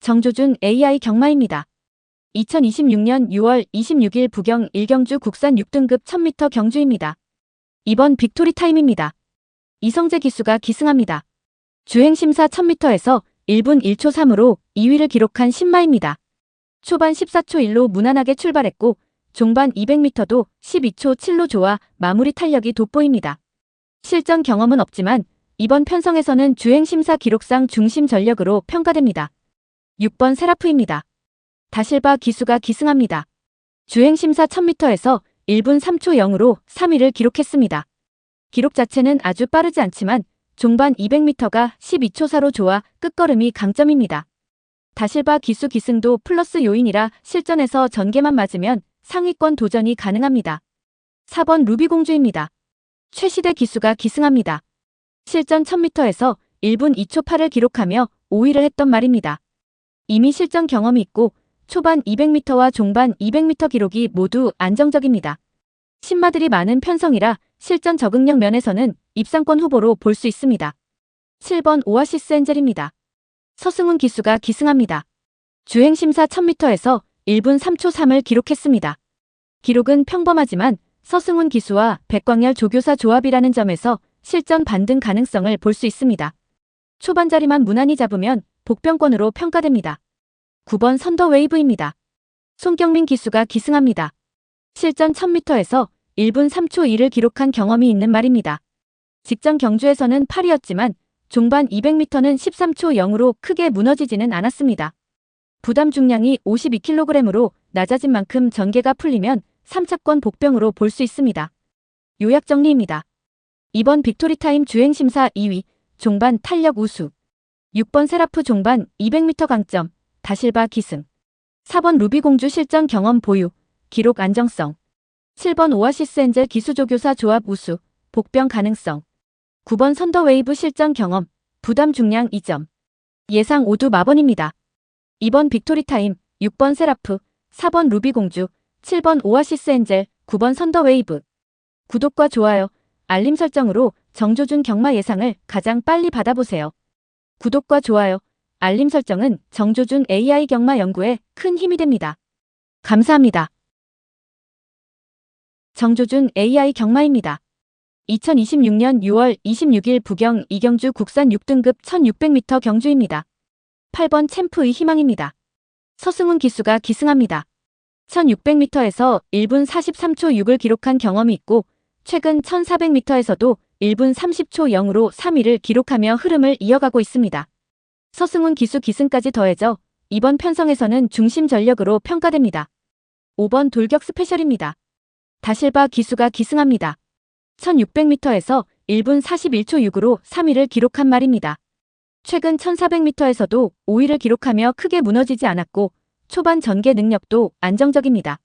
정조준 AI 경마입니다. 2026년 6월 26일 부경 1경주 국산 6등급 1000m 경주입니다. 이번 빅토리 타임입니다. 이성재 기수가 기승합니다. 주행심사 1000m에서 1분 1초 3으로 2위를 기록한 신마입니다. 초반 14초 1로 무난하게 출발했고 종반 200m도 12초 7로 좋아 마무리 탄력이 돋보입니다. 실전 경험은 없지만 이번 편성에서는 주행심사 기록상 중심 전력으로 평가됩니다. 6번 세라프입니다. 다실바 기수가 기승합니다. 주행심사 1000m에서 1분 3초 0으로 3위를 기록했습니다. 기록 자체는 아주 빠르지 않지만 종반 200m가 12초 4로 좋아 끝걸음이 강점입니다. 다실바 기수 기승도 플러스 요인이라 실전에서 전개만 맞으면 상위권 도전이 가능합니다. 4번 루비공주입니다. 최시대 기수가 기승합니다. 실전 1000m에서 1분 2초 8을 기록하며 5위를 했던 말입니다. 이미 실전 경험이 있고 초반 200m와 종반 200m 기록이 모두 안정적입니다. 신마들이 많은 편성이라 실전 적응력 면에서는 입상권 후보로 볼 수 있습니다. 7번 오아시스 엔젤입니다. 서승훈 기수가 기승합니다. 주행심사 1000m에서 1분 3초 3을 기록했습니다. 기록은 평범하지만 서승훈 기수와 백광열 조교사 조합이라는 점에서 실전 반등 가능성을 볼 수 있습니다. 초반 자리만 무난히 잡으면 복병권으로 평가됩니다. 9번 선더웨이브입니다. 손경민 기수가 기승합니다. 실전 1000m에서 1분 3초 2를 기록한 경험이 있는 말입니다. 직전 경주에서는 8위였지만 종반 200m는 13초 0으로 크게 무너지지는 않았습니다. 부담 중량이 52kg으로 낮아진 만큼 전개가 풀리면 3차권 복병으로 볼 수 있습니다. 요약 정리입니다. 이번 빅토리타임 주행심사 2위, 종반 탄력 우수. 6번 세라프 종반 200m 강점, 다실바 기승. 4번 루비공주 실전 경험 보유, 기록 안정성. 7번 오아시스 엔젤 기수조교사 조합 우수, 복병 가능성. 9번 선더웨이브 실전 경험, 부담 중량 2점. 예상 5두 마번입니다. 이번 빅토리타임 6번 세라프, 4번 루비공주, 7번 오아시스 엔젤, 9번 선더웨이브. 구독과 좋아요, 알림 설정으로 정조준 경마 예상을 가장 빨리 받아보세요. 구독과 좋아요, 알림 설정은 정조준 AI 경마 연구에 큰 힘이 됩니다. 감사합니다. 정조준 AI 경마입니다. 2026년 6월 26일 부경 2경주 국산 6등급 1600m 경주입니다. 8번 챔프의 희망입니다. 서승훈 기수가 기승합니다. 1600m에서 1분 43초 6을 기록한 경험이 있고 최근 1400m에서도 1분 30초 0으로 3위를 기록하며 흐름을 이어가고 있습니다. 서승훈 기수 기승까지 더해져 이번 편성에서는 중심 전력으로 평가됩니다. 5번 돌격 스페셜입니다. 다실바 기수가 기승합니다. 1600m에서 1분 41초 6으로 3위를 기록한 말입니다. 최근 1400m에서도 5위를 기록하며 크게 무너지지 않았고 초반 전개 능력도 안정적입니다.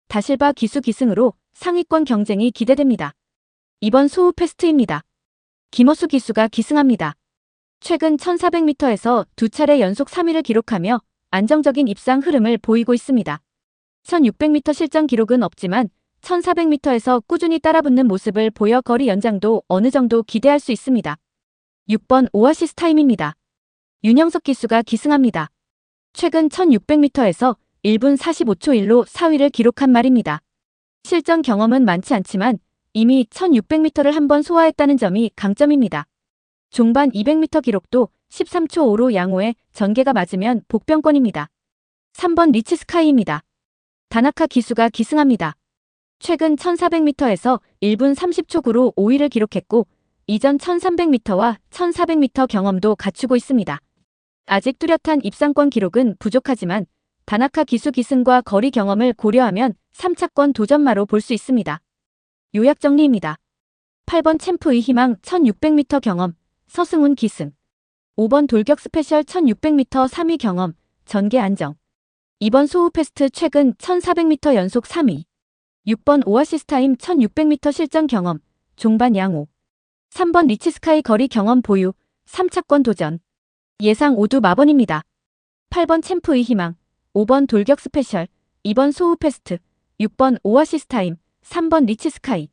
다실바 기수 기승으로 상위권 경쟁이 기대됩니다. 이번 소우 패스트입니다. 김어수 기수가 기승합니다. 최근 1400m에서 두 차례 연속 3위를 기록하며 안정적인 입상 흐름을 보이고 있습니다. 1600m 실전 기록은 없지만 1400m에서 꾸준히 따라붙는 모습을 보여 거리 연장도 어느 정도 기대할 수 있습니다. 6번 오아시스 타임입니다. 윤영석 기수가 기승합니다. 최근 1600m에서 1분 45초 1로 4위를 기록한 말입니다. 실전 경험은 많지 않지만 이미 1600m를 한번 소화했다는 점이 강점입니다. 종반 200m 기록도 13초 5로 양호해 전개가 맞으면 복병권입니다. 3번 리치스카이입니다. 다나카 기수가 기승합니다. 최근 1400m에서 1분 30초 9로 5위를 기록했고 이전 1300m와 1400m 경험도 갖추고 있습니다. 아직 뚜렷한 입상권 기록은 부족하지만 다나카 기수 기승과 거리 경험을 고려하면 3차권 도전마로 볼 수 있습니다. 요약 정리입니다. 8번 챔프의 희망 1600m 경험, 서승훈 기승. 5번 돌격 스페셜 1600m 3위 경험, 전개 안정. 2번 소우 패스트 최근 1400m 연속 3위. 6번 오아시스 타임 1600m 실전 경험, 종반 양호. 3번 리치스카이 거리 경험 보유, 3차권 도전. 예상 5두 마번입니다. 8번 챔프의 희망, 5번 돌격 스페셜, 2번 소우 패스트, 6번 오아시스 타임, 3번 리치스카이.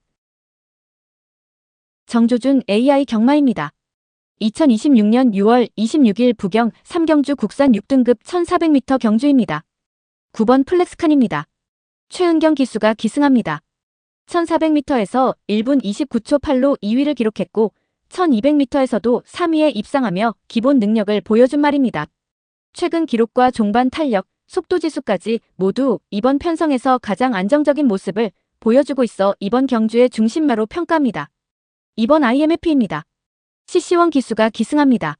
정조준 AI 경마입니다. 2026년 6월 26일 부경 3경주 국산 6등급 1400m 경주입니다. 9번 플렉스칸입니다. 최은경 기수가 기승합니다. 1400m에서 1분 29초 8로 2위를 기록했고 1200m에서도 3위에 입상하며 기본 능력을 보여준 말입니다. 최근 기록과 종반 탄력, 속도 지수까지 모두 이번 편성에서 가장 안정적인 모습을 보여주고 있어 이번 경주의 중심마로 평가합니다. 이번 IMF입니다. CC1 기수가 기승합니다.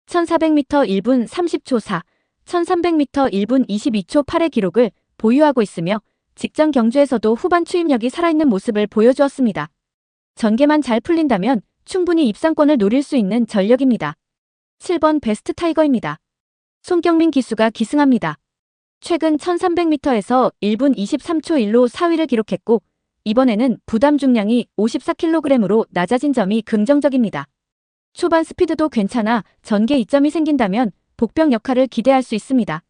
1400m 1분 30초 4, 1300m 1분 22초 8의 기록을 보유하고 있으며 직전 경주에서도 후반 추임력이 살아있는 모습을 보여주었습니다. 전개만 잘 풀린다면 충분히 입상권을 노릴 수 있는 전력입니다. 7번 베스트 타이거입니다. 손경민 기수가 기승합니다. 최근 1300m에서 1분 23초 1로 4위를 기록했고 이번에는 부담 중량이 54kg으로 낮아진 점이 긍정적입니다. 초반 스피드도 괜찮아 전개 이점이 생긴다면 복병 역할을 기대할 수 있습니다.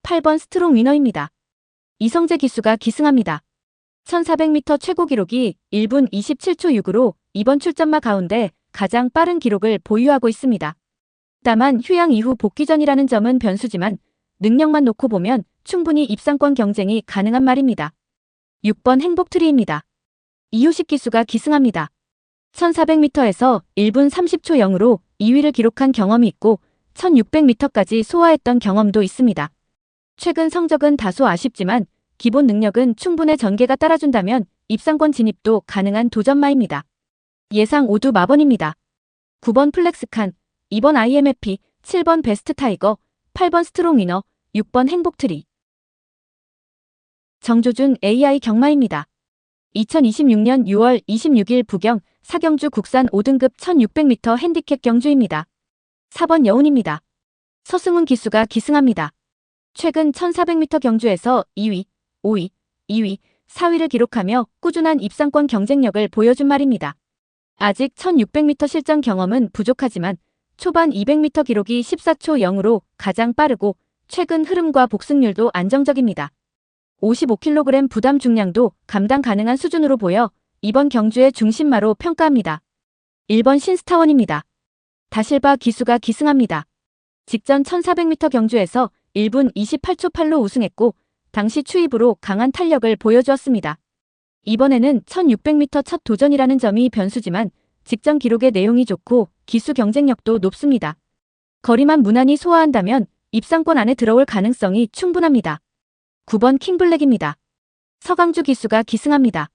8번 스트롱 위너입니다. 이성재 기수가 기승합니다. 1400m 최고 기록이 1분 27초 6으로 이번 출전마 가운데 가장 빠른 기록을 보유하고 있습니다. 다만 휴양 이후 복귀 전이라는 점은 변수지만 능력만 놓고 보면 충분히 입상권 경쟁이 가능한 말입니다. 6번 행복트리입니다. 이효식 기수가 기승합니다. 1400m에서 1분 30초 0으로 2위를 기록한 경험이 있고 1600m까지 소화했던 경험도 있습니다. 최근 성적은 다소 아쉽지만 기본 능력은 충분해 전개가 따라준다면 입상권 진입도 가능한 도전마입니다. 예상 5두 마번입니다. 9번 플렉스칸, 2번 IMFP, 7번 베스트 타이거, 8번 스트롱 위너, 6번 행복트리. 정조준 AI 경마입니다. 2026년 6월 26일 부경 4경주 국산 5등급 1600m 핸디캡 경주입니다. 4번 여운입니다. 서승훈 기수가 기승합니다. 최근 1400m 경주에서 2위, 5위, 2위, 4위를 기록하며 꾸준한 입상권 경쟁력을 보여준 말입니다. 아직 1600m 실전 경험은 부족하지만 초반 200m 기록이 14초 0으로 가장 빠르고 최근 흐름과 복승률도 안정적입니다. 55kg 부담 중량도 감당 가능한 수준으로 보여 이번 경주의 중심마로 평가합니다. 1번 신스타원입니다. 다실바 기수가 기승합니다. 직전 1400m 경주에서 1분 28초 8로 우승했고 당시 추입으로 강한 탄력을 보여주었습니다. 이번에는 1600m 첫 도전이라는 점이 변수지만 직전 기록의 내용이 좋고 기수 경쟁력도 높습니다. 거리만 무난히 소화한다면 입상권 안에 들어올 가능성이 충분합니다. 9번 킹블랙입니다. 서강주 기수가 기승합니다.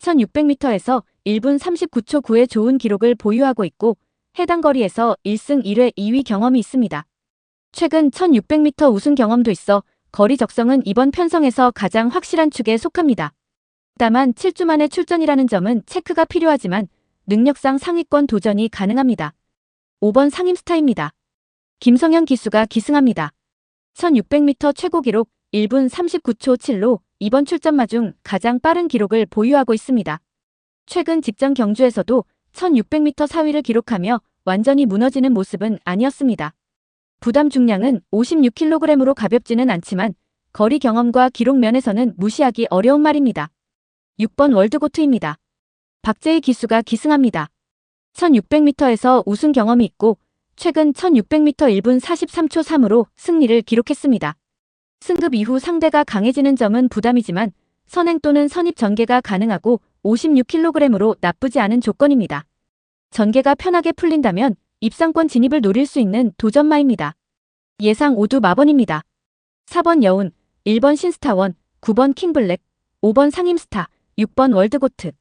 1600m에서 1분 39초 9의 좋은 기록을 보유하고 있고 해당 거리에서 1승 1회 2위 경험이 있습니다. 최근 1600m 우승 경험도 있어 거리 적성은 이번 편성에서 가장 확실한 축에 속합니다. 다만 7주 만의 출전이라는 점은 체크가 필요하지만 능력상 상위권 도전이 가능합니다. 5번 상임스타입니다. 김성현 기수가 기승합니다. 1600m 최고 기록 1분 39초 7로 이번 출전마 중 가장 빠른 기록을 보유하고 있습니다. 최근 직전 경주에서도 1600m 4위를 기록하며 완전히 무너지는 모습은 아니었습니다. 부담 중량은 56kg으로 가볍지는 않지만 거리 경험과 기록 면에서는 무시하기 어려운 말입니다. 6번 월드고트입니다. 박재희 기수가 기승합니다. 1600m에서 우승 경험이 있고 최근 1600m 1분 43초 3으로 승리를 기록했습니다. 승급 이후 상대가 강해지는 점은 부담이지만 선행 또는 선입 전개가 가능하고 56kg으로 나쁘지 않은 조건입니다. 전개가 편하게 풀린다면 입상권 진입을 노릴 수 있는 도전마입니다. 예상 5두 마번입니다. 4번 여운, 1번 신스타원, 9번 킹블랙, 5번 상임스타, 6번 월드고트.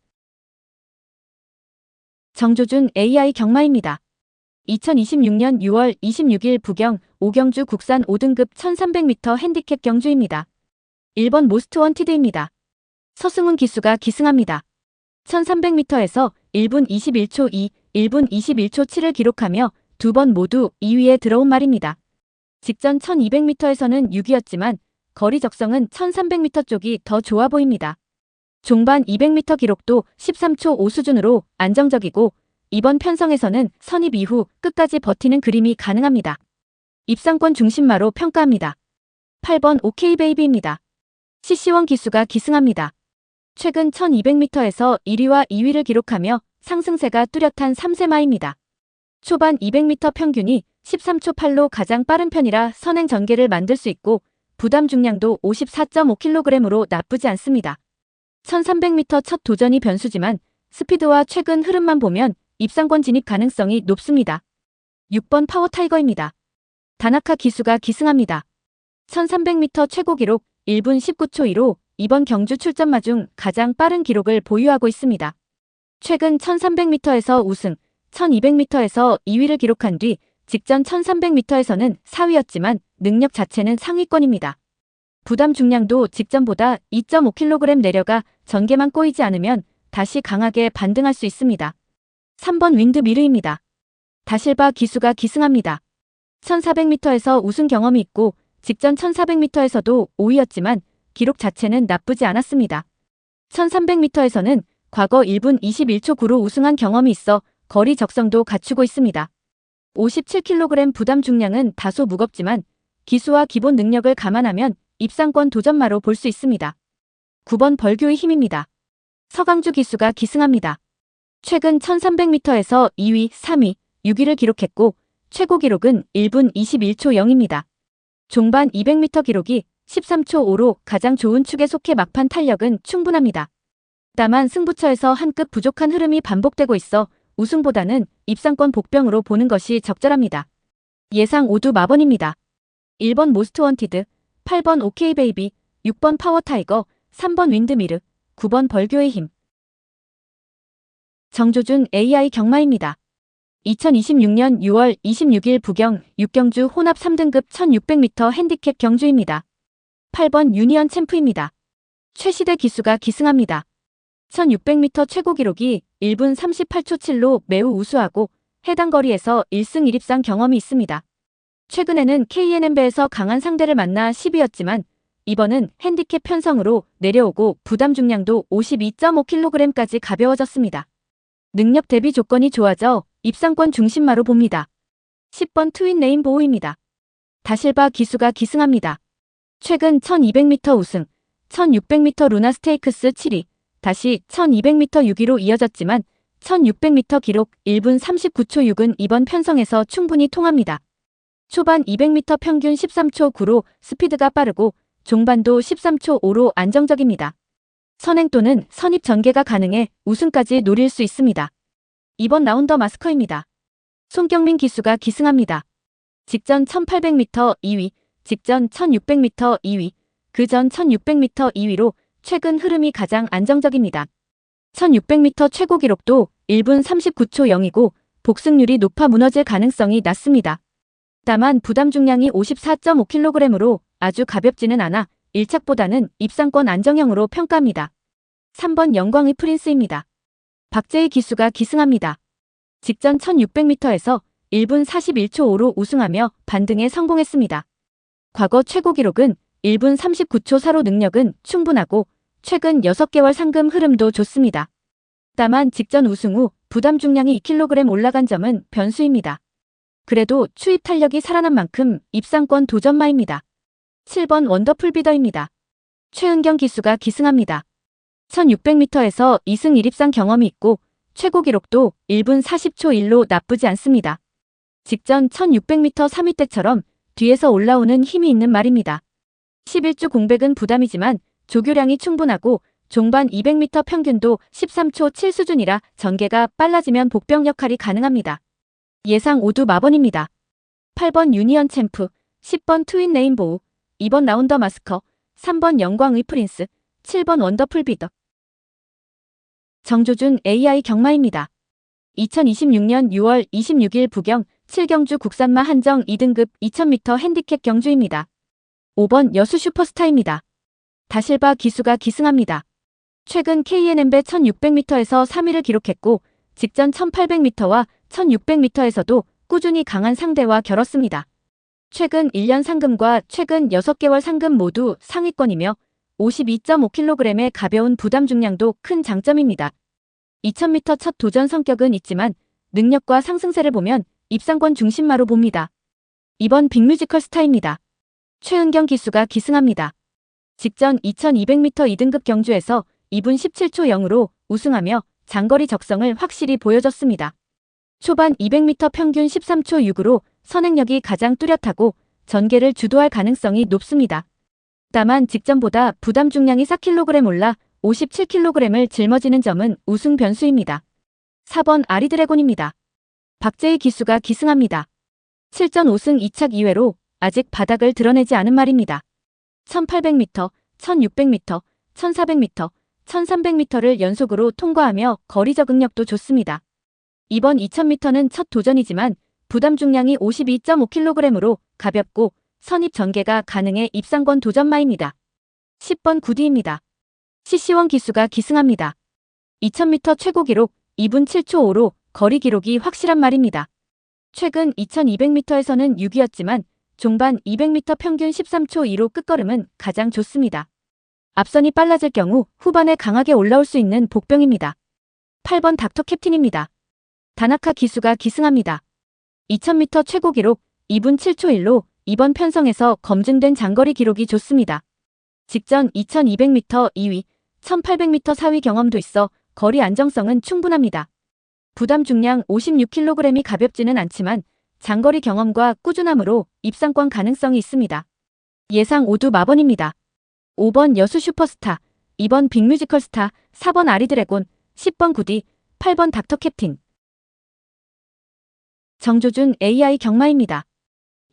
정조준 AI 경마입니다. 2026년 6월 26일 부경 5경주 국산 5등급 1300m 핸디캡 경주입니다. 1번 모스트 원티드입니다. 서승훈 기수가 기승합니다. 1300m에서 1분 21초 2, 1분 21초 7을 기록하며 두 번 모두 2위에 들어온 말입니다. 직전 1200m에서는 6위였지만 거리 적성은 1300m 쪽이 더 좋아 보입니다. 종반 200m 기록도 13초 5 수준으로 안정적이고 이번 편성에서는 선입 이후 끝까지 버티는 그림이 가능합니다. 입상권 중심마로 평가합니다. 8번 OK베이비입니다. CC1 기수가 기승합니다. 최근 1200m에서 1위와 2위를 기록하며 상승세가 뚜렷한 3세마입니다. 초반 200m 평균이 13초 8로 가장 빠른 편이라 선행 전개를 만들 수 있고 부담 중량도 54.5kg으로 나쁘지 않습니다. 1300m 첫 도전이 변수지만 스피드와 최근 흐름만 보면 입상권 진입 가능성이 높습니다. 6번 파워 타이거입니다. 다나카 기수가 기승합니다. 1300m 최고 기록 1분 19초 2로 이번 경주 출전마 중 가장 빠른 기록을 보유하고 있습니다. 최근 1300m에서 우승, 1200m에서 2위를 기록한 뒤 직전 1300m에서는 4위였지만 능력 자체는 상위권입니다. 부담 중량도 직전보다 2.5kg 내려가 전개만 꼬이지 않으면 다시 강하게 반등할 수 있습니다. 3번 윈드미르입니다. 다실바 기수가 기승합니다. 1400m에서 우승 경험이 있고 직전 1400m에서도 5위였지만 기록 자체는 나쁘지 않았습니다. 1300m에서는 과거 1분 21초 9로 우승한 경험이 있어 거리 적성도 갖추고 있습니다. 57kg 부담 중량은 다소 무겁지만 기수와 기본 능력을 감안하면 입상권 도전마로 볼 수 있습니다. 9번 벌교의 힘입니다. 서강주 기수가 기승합니다. 최근 1300m에서 2위, 3위, 6위를 기록했고 최고 기록은 1분 21초 0입니다. 종반 200m 기록이 13초 5로 가장 좋은 축에 속해 막판 탄력은 충분합니다. 다만 승부처에서 한 끗 부족한 흐름이 반복되고 있어 우승보다는 입상권 복병으로 보는 것이 적절합니다. 예상 5두 마번입니다. 1번 모스트 원티드, 8번 오케이 베이비, 6번 파워 타이거, 3번 윈드미르, 9번 벌교의 힘. 정조준 AI 경마입니다. 2026년 6월 26일 부경 6경주 혼합 3등급 1600m 핸디캡 경주입니다. 8번 유니언 챔프입니다. 최시대 기수가 기승합니다. 1600m 최고 기록이 1분 38초 7로 매우 우수하고 해당 거리에서 1승 1입상 경험이 있습니다. 최근에는 KNM배에서 강한 상대를 만나 10위였지만 이번은 핸디캡 편성으로 내려오고 부담 중량도 52.5kg까지 가벼워졌습니다. 능력 대비 조건이 좋아져 입상권 중심마로 봅니다. 10번 트윈 레인보우입니다. 다실바 기수가 기승합니다. 최근 1200m 우승, 1600m 루나 스테이크스 7위, 다시 1200m 6위로 이어졌지만 1600m 기록 1분 39초 6은 이번 편성에서 충분히 통합니다. 초반 200m 평균 13초 9로 스피드가 빠르고 종반도 13초 5로 안정적입니다. 선행 또는 선입 전개가 가능해 우승까지 노릴 수 있습니다. 2번 라운더 마스커입니다. 손경민 기수가 기승합니다. 직전 1800m 2위, 직전 1600m 2위, 그전 1600m 2위로 최근 흐름이 가장 안정적입니다. 1600m 최고 기록도 1분 39초 0이고 복승률이 높아 무너질 가능성이 낮습니다. 다만 부담 중량이 54.5kg으로 아주 가볍지는 않아 1착보다는 입상권 안정형으로 평가합니다. 3번 영광의 프린스입니다. 박재희 기수가 기승합니다. 직전 1600m에서 1분 41초 5로 우승하며 반등에 성공했습니다. 과거 최고 기록은 1분 39초 4로 능력은 충분하고 최근 6개월 상금 흐름도 좋습니다. 다만 직전 우승 후 부담 중량이 2kg 올라간 점은 변수입니다. 그래도 추입 탄력이 살아난 만큼 입상권 도전마입니다. 7번 원더풀 비더입니다. 최은경 기수가 기승합니다. 1600m에서 2승 1입상 경험이 있고 최고 기록도 1분 40초 1로 나쁘지 않습니다. 직전 1600m 3위 때처럼 뒤에서 올라오는 힘이 있는 말입니다. 11주 공백은 부담이지만 조교량이 충분하고 종반 200m 평균도 13초 7 수준이라 전개가 빨라지면 복병 역할이 가능합니다. 예상 5두 마번입니다. 8번 유니언 챔프, 10번 트윈 레인보우, 2번 라운더 마스커, 3번 영광의 프린스, 7번 원더풀 비더. 정조준 AI 경마입니다. 2026년 6월 26일 부경 7경주 국산마 한정 2등급 2000m 핸디캡 경주입니다. 5번 여수 슈퍼스타입니다. 다실바 기수가 기승합니다. 최근 KNM배 1600m에서 3위를 기록했고 직전 1800m와 1600m에서도 꾸준히 강한 상대와 겨뤘습니다. 최근 1년 상금과 최근 6개월 상금 모두 상위권이며 52.5kg의 가벼운 부담 중량도 큰 장점입니다. 2000m 첫 도전 성격은 있지만 능력과 상승세를 보면 입상권 중심마로 봅니다. 2번 빅뮤지컬 스타입니다. 최은경 기수가 기승합니다. 직전 2200m 2등급 경주에서 2분 17초 0으로 우승하며 장거리 적성을 확실히 보여줬습니다. 초반 200m 평균 13초 6으로 선행력이 가장 뚜렷하고 전개를 주도할 가능성이 높습니다. 다만 직전보다 부담 중량이 4kg 올라 57kg을 짊어지는 점은 우승 변수입니다. 4번 아리드래곤입니다. 박재희 기수가 기승합니다. 7전 5승 2착 2회로 아직 바닥을 드러내지 않은 말입니다. 1800m, 1600m, 1400m, 1300m를 연속으로 통과하며 거리 적응력도 좋습니다. 이번 2000m는 첫 도전이지만 부담 중량이 52.5kg으로 가볍고 선입 전개가 가능해 입상권 도전마입니다. 10번 구디입니다. CC1 기수가 기승합니다. 2000m 최고 기록 2분 7초 5로 거리 기록이 확실한 말입니다. 최근 2200m에서는 6위였지만 종반 200m 평균 13초 2로 끝걸음은 가장 좋습니다. 앞선이 빨라질 경우 후반에 강하게 올라올 수 있는 복병입니다. 8번 닥터 캡틴입니다. 다나카 기수가 기승합니다. 2000m 최고 기록 2분 7초 1로 이번 편성에서 검증된 장거리 기록이 좋습니다. 직전 2200m 2위, 1800m 4위 경험도 있어 거리 안정성은 충분합니다. 부담 중량 56kg이 가볍지는 않지만 장거리 경험과 꾸준함으로 입상권 가능성이 있습니다. 예상 5두 마번입니다. 5번 여수 슈퍼스타, 2번 빅뮤지컬 스타, 4번 아리드래곤, 10번 구디, 8번 닥터 캡틴. 정조준 AI 경마입니다.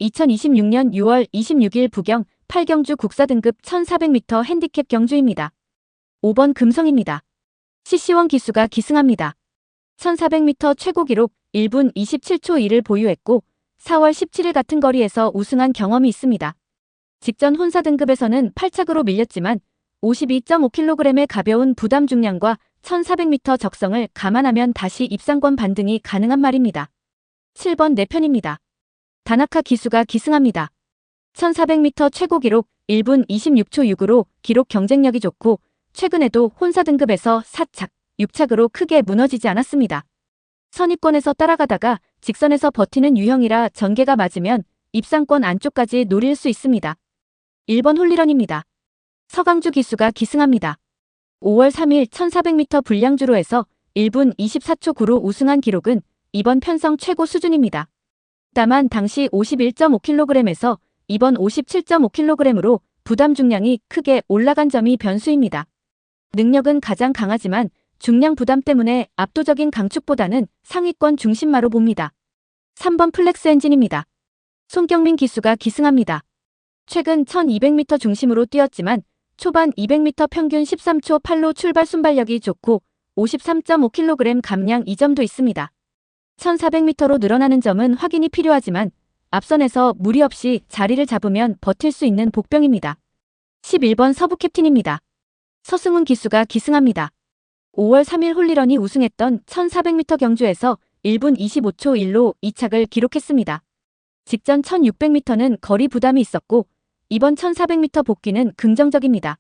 2026년 6월 26일 부경 8경주 국사 등급 1400m 핸디캡 경주입니다. 5번 금성입니다. CC1 기수가 기승합니다. 1400m 최고 기록 1분 27초 2를 보유했고 4월 17일 같은 거리에서 우승한 경험이 있습니다. 직전 혼사 등급에서는 8착으로 밀렸지만 52.5kg의 가벼운 부담 중량과 1400m 적성을 감안하면 다시 입상권 반등이 가능한 말입니다. 7번 내 편입니다. 다나카 기수가 기승합니다. 1400m 최고 기록 1분 26초 6으로 기록 경쟁력이 좋고 최근에도 혼사 등급에서 4착, 6착으로 크게 무너지지 않았습니다. 선입권에서 따라가다가 직선에서 버티는 유형이라 전개가 맞으면 입상권 안쪽까지 노릴 수 있습니다. 1번 홀리런입니다. 서강주 기수가 기승합니다. 5월 3일 1400m 불량주로에서 1분 24초 9로 우승한 기록은 이번 편성 최고 수준입니다. 다만 당시 51.5kg에서 이번 57.5kg으로 부담 중량이 크게 올라간 점이 변수입니다. 능력은 가장 강하지만 중량 부담 때문에 압도적인 강축보다는 상위권 중심마로 봅니다. 3번 플렉스 엔진입니다. 손경민 기수가 기승합니다. 최근 1200m 중심으로 뛰었지만 초반 200m 평균 13초 8로 출발 순발력이 좋고 53.5kg 감량 이 점도 있습니다. 1400m로 늘어나는 점은 확인이 필요하지만 앞선에서 무리 없이 자리를 잡으면 버틸 수 있는 복병입니다. 11번 서부 캡틴입니다. 서승훈 기수가 기승합니다. 5월 3일 홀리런이 우승했던 1400m 경주에서 1분 25초 1로 2착을 기록했습니다. 직전 1600m는 거리 부담이 있었고 이번 1400m 복귀는 긍정적입니다.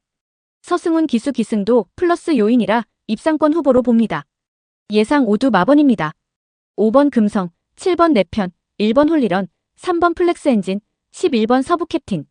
서승훈 기수 기승도 플러스 요인이라 입상권 후보로 봅니다. 예상 5두 마번입니다. 5번 금성, 7번 내편, 1번 홀리런, 3번 플렉스 엔진, 11번 서부 캡틴.